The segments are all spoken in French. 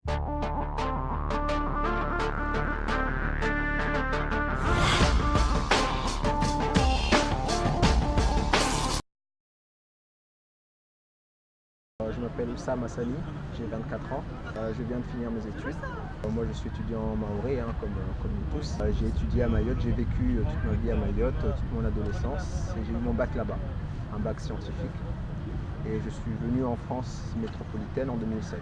Je m'appelle Oussam Hassani, j'ai 24 ans, je viens de finir mes études. Moi je suis étudiant mahorais, comme nous tous. J'ai étudié à Mayotte, j'ai vécu toute ma vie à Mayotte, toute mon adolescence, et j'ai eu mon bac là-bas, un bac scientifique. Et je suis venu en France métropolitaine en 2007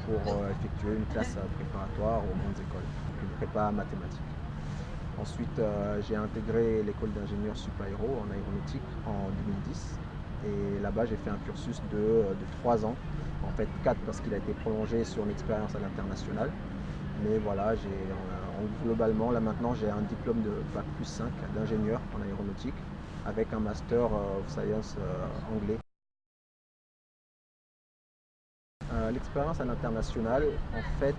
pour effectuer une classe préparatoire aux grandes écoles, une prépa mathématique. Ensuite, j'ai intégré l'école d'ingénieur supaéro en aéronautique en 2010. Et là-bas, j'ai fait un cursus de 3 ans, en fait 4 parce qu'il a été prolongé sur une expérience à l'international. Mais voilà, globalement, là maintenant, j'ai un diplôme de Bac plus 5 d'ingénieur en aéronautique avec un Master of Science anglais. L'expérience à l'international, en fait,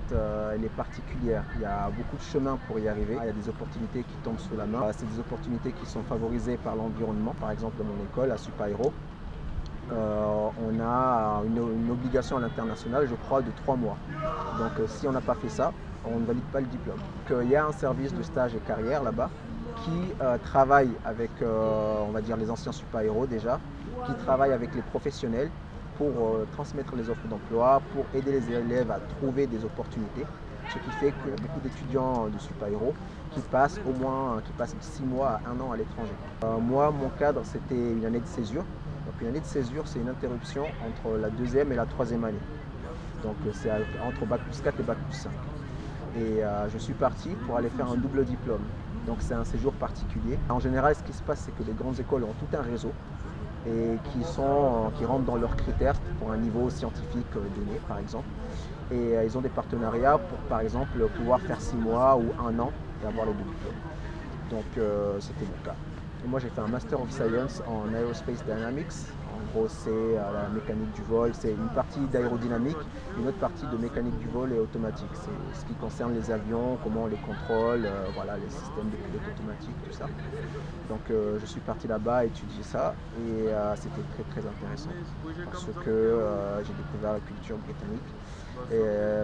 elle est particulière. Il y a beaucoup de chemins pour y arriver. Il y a des opportunités qui tombent sous la main. C'est des opportunités qui sont favorisées par l'environnement. Par exemple, dans mon école, à Supaéro, on a une obligation à l'international, je crois, de 3 mois. Donc si on n'a pas fait ça, on ne valide pas le diplôme. Donc, il y a un service de stage et carrière là-bas qui travaille avec, on va dire, les anciens Supaéro déjà, qui travaille avec les professionnels pour transmettre les offres d'emploi, pour aider les élèves à trouver des opportunités. Ce qui fait qu'il y a beaucoup d'étudiants de Supaéro qui passent 6 mois à 1 an à l'étranger. Moi, mon cadre, c'était une année de césure. Donc une année de césure, c'est une interruption entre la 2e et la 3e année. Donc c'est entre Bac plus 4 et Bac plus 5. Et je suis parti pour aller faire un double diplôme. Donc c'est un séjour particulier. En général, ce qui se passe, c'est que les grandes écoles ont tout un réseau et qui rentrent dans leurs critères pour un niveau scientifique donné, par exemple. Et ils ont des partenariats pour, par exemple, pouvoir faire 6 mois ou 1 an et avoir les 2 diplômes. Donc c'était mon cas. Et moi j'ai fait un Master of Science en Aerospace Dynamics. En gros c'est la mécanique du vol, c'est une partie d'aérodynamique, une autre partie de mécanique du vol et automatique. C'est ce qui concerne les avions, comment on les contrôle, voilà, les systèmes de pilote automatique, tout ça. Donc je suis parti là-bas étudier ça et c'était très intéressant parce que j'ai découvert la culture britannique.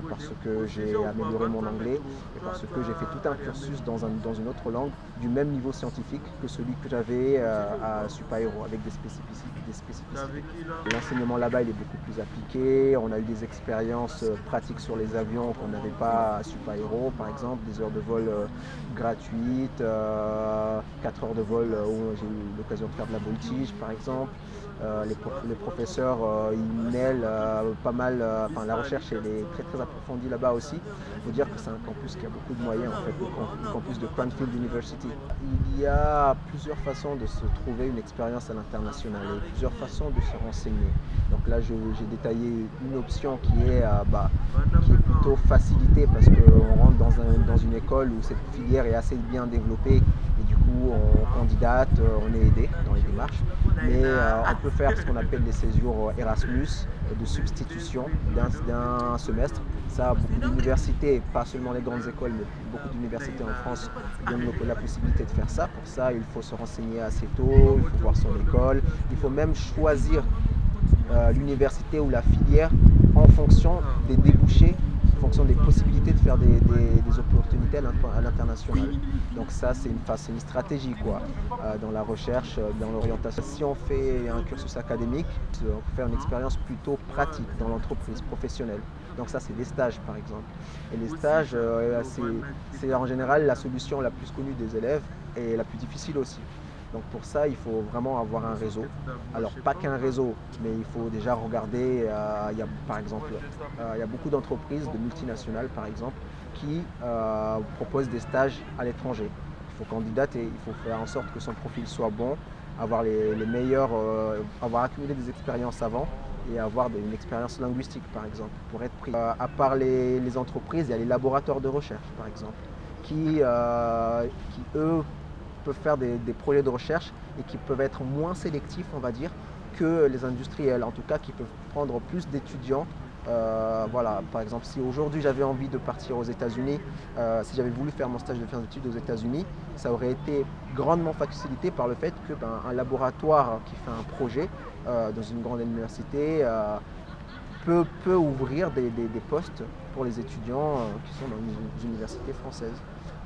Parce que j'ai amélioré mon anglais et parce que j'ai fait tout un cursus dans une autre langue du même niveau scientifique que celui que j'avais à Supaéro avec des spécificités. L'enseignement là-bas il est beaucoup plus appliqué, on a eu des expériences pratiques sur les avions qu'on n'avait pas à Supaéro, par exemple des heures de vol gratuites, 4 heures de vol où j'ai eu l'occasion de faire de la voltige par exemple. Les professeurs ils mêlent pas mal, la recherche elle est très approfondie là-bas aussi. Il faut dire que c'est un campus qui a beaucoup de moyens, en fait, le campus de Cranfield University. Il y a plusieurs façons de se trouver une expérience à l'international et plusieurs façons de se renseigner. Donc là j'ai détaillé une option qui est plutôt facilitée parce qu'on rentre dans une école où cette filière est assez bien développée et du coup on candidate, on est aidé dans les démarches. Mais on peut faire ce qu'on appelle des séjours Erasmus de substitution d'un semestre. Ça, beaucoup d'universités, pas seulement les grandes écoles, mais beaucoup d'universités en France donnent la possibilité de faire ça. Pour ça, il faut se renseigner assez tôt, il faut voir son école, il faut même choisir l'université ou la filière en fonction des débouchés, en fonction des possibilités de faire des opportunités à l'international. Donc ça c'est une stratégie dans la recherche, dans l'orientation. Si on fait un cursus académique, on peut faire une expérience plutôt pratique dans l'entreprise professionnelle. Donc ça c'est les stages par exemple. Et les stages c'est en général la solution la plus connue des élèves et la plus difficile aussi. Donc pour ça, il faut vraiment avoir un réseau. Alors pas qu'un réseau, mais il faut déjà regarder, il y a beaucoup d'entreprises, de multinationales par exemple, qui proposent des stages à l'étranger. Il faut candidater, il faut faire en sorte que son profil soit bon, avoir les meilleurs, avoir accumulé des expériences avant et avoir une expérience linguistique par exemple, pour être pris. À part les entreprises, il y a les laboratoires de recherche par exemple, qui eux, peuvent faire des projets de recherche et qui peuvent être moins sélectifs, on va dire, que les industriels, en tout cas qui peuvent prendre plus d'étudiants. Voilà, par exemple, si aujourd'hui j'avais envie de partir aux États-Unis, si j'avais voulu faire mon stage de fin d'études aux États-Unis, ça aurait été grandement facilité par le fait qu'un laboratoire qui fait un projet dans une grande université peut ouvrir des postes pour les étudiants qui sont dans les universités françaises.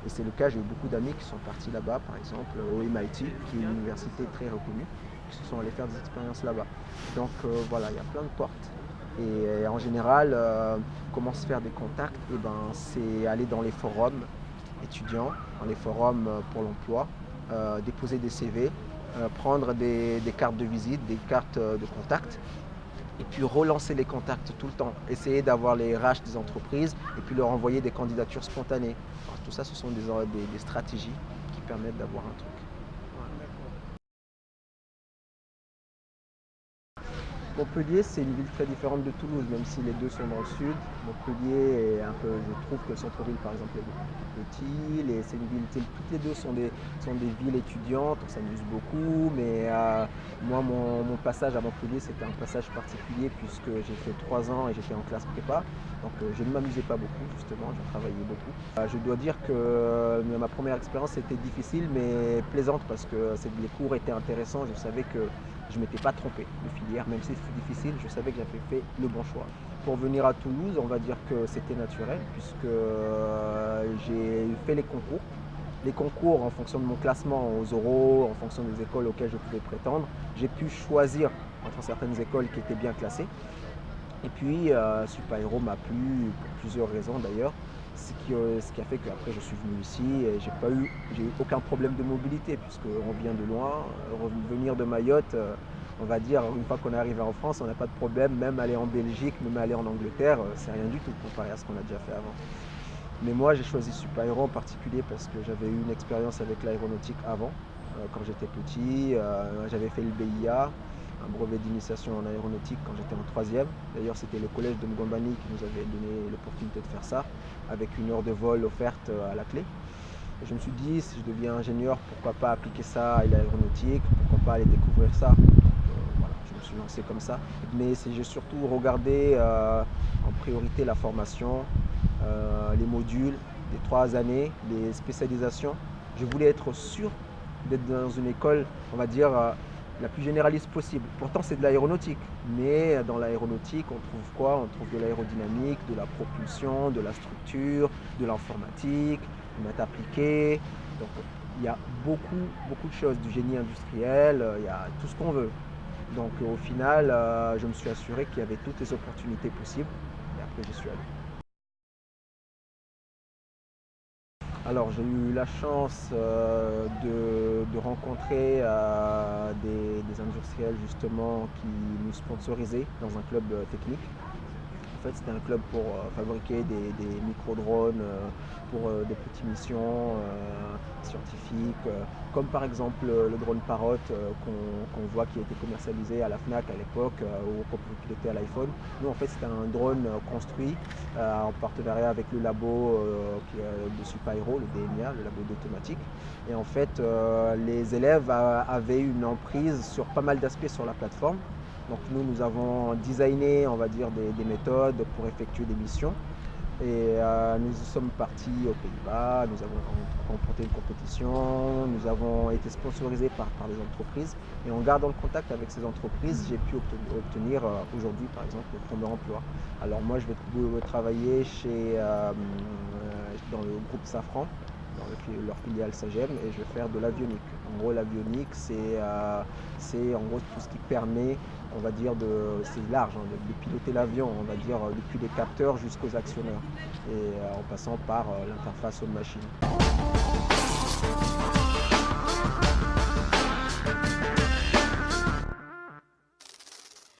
Et c'est le cas, j'ai eu beaucoup d'amis qui sont partis là-bas, par exemple au MIT, qui est une université très reconnue, qui se sont allés faire des expériences là-bas. Donc voilà, il y a plein de portes. Et en général, comment se faire des contacts? Eh ben, c'est aller dans les forums étudiants, dans les forums pour l'emploi, déposer des CV, prendre des cartes de visite, des cartes de contact, et puis relancer les contacts tout le temps, essayer d'avoir les RH des entreprises et puis leur envoyer des candidatures spontanées. Alors, tout ça, ce sont des stratégies qui permettent d'avoir un truc. Montpellier, c'est une ville très différente de Toulouse, même si les deux sont dans le sud. Montpellier est un peu, je trouve que le centre-ville, par exemple, est beaucoup plus petit. C'est une ville, toutes les deux sont des villes étudiantes, on s'amuse beaucoup. Mais moi, mon passage à Montpellier, c'était un passage particulier puisque j'ai fait 3 ans et j'étais en classe prépa. Donc je ne m'amusais pas beaucoup, justement, je travaillais beaucoup. Je dois dire que ma première expérience était difficile, mais plaisante parce que les cours étaient intéressants. Je savais que je ne m'étais pas trompé de filière, même si c'était difficile, je savais que j'avais fait le bon choix. Pour venir à Toulouse, on va dire que c'était naturel, puisque j'ai fait les concours. Les concours, en fonction de mon classement aux oraux, en fonction des écoles auxquelles je pouvais prétendre, j'ai pu choisir entre certaines écoles qui étaient bien classées. Et puis, Supaéro m'a plu pour plusieurs raisons d'ailleurs, ce qui a fait qu'après je suis venu ici et j'ai eu aucun problème de mobilité puisqu'on vient de loin. Venir de Mayotte, on va dire, une fois qu'on est arrivé en France, on n'a pas de problème, même aller en Belgique, même aller en Angleterre, c'est rien du tout comparé à ce qu'on a déjà fait avant. Mais moi j'ai choisi Supaéro en particulier parce que j'avais eu une expérience avec l'aéronautique avant, quand j'étais petit, j'avais fait le BIA, un brevet d'initiation en aéronautique quand j'étais en 3e. D'ailleurs, c'était le collège de Mgombani qui nous avait donné l'opportunité de faire ça, avec une heure de vol offerte à la clé. Et je me suis dit, si je deviens ingénieur, pourquoi pas appliquer ça à l'aéronautique, pourquoi pas aller découvrir ça. Voilà, je me suis lancé comme ça. Mais j'ai surtout regardé en priorité la formation, les modules, les 3 années, les spécialisations. Je voulais être sûr d'être dans une école, on va dire, la plus généraliste possible. Pourtant, c'est de l'aéronautique. Mais dans l'aéronautique, on trouve quoi? On trouve de l'aérodynamique, de la propulsion, de la structure, de l'informatique, du maths appliqué. Donc, il y a beaucoup de choses, du génie industriel, il y a tout ce qu'on veut. Donc, au final, je me suis assuré qu'il y avait toutes les opportunités possibles. Et après, j'y suis allé. Alors j'ai eu la chance de rencontrer des industriels justement qui nous sponsorisaient dans un club technique. En fait, c'était un club pour fabriquer des micro-drones pour des petites missions scientifiques, comme par exemple le drone Parrot qu'on voit qui a été commercialisé à la FNAC à l'époque, ou qu'on peut piloter à l'iPhone. Nous, en fait, c'était un drone construit en partenariat avec le labo de Supaéro, le DMIA, le labo d'automatique. Et en fait, les élèves avaient une emprise sur pas mal d'aspects sur la plateforme. Donc nous avons designé, on va dire, des méthodes pour effectuer des missions. Et nous sommes partis aux Pays-Bas, nous avons remporté une compétition, nous avons été sponsorisés par des entreprises. Et en gardant le contact avec ces entreprises, j'ai pu obtenir aujourd'hui, par exemple, le premier emploi. Alors moi, je vais travailler dans le groupe Safran, dans leur filiale Sagem, et je vais faire de l'avionique. En gros, l'avionique, c'est en gros tout ce qui permet, on va dire, c'est large, hein, de piloter l'avion, on va dire, depuis les capteurs jusqu'aux actionneurs, et en passant par l'interface homme-machine.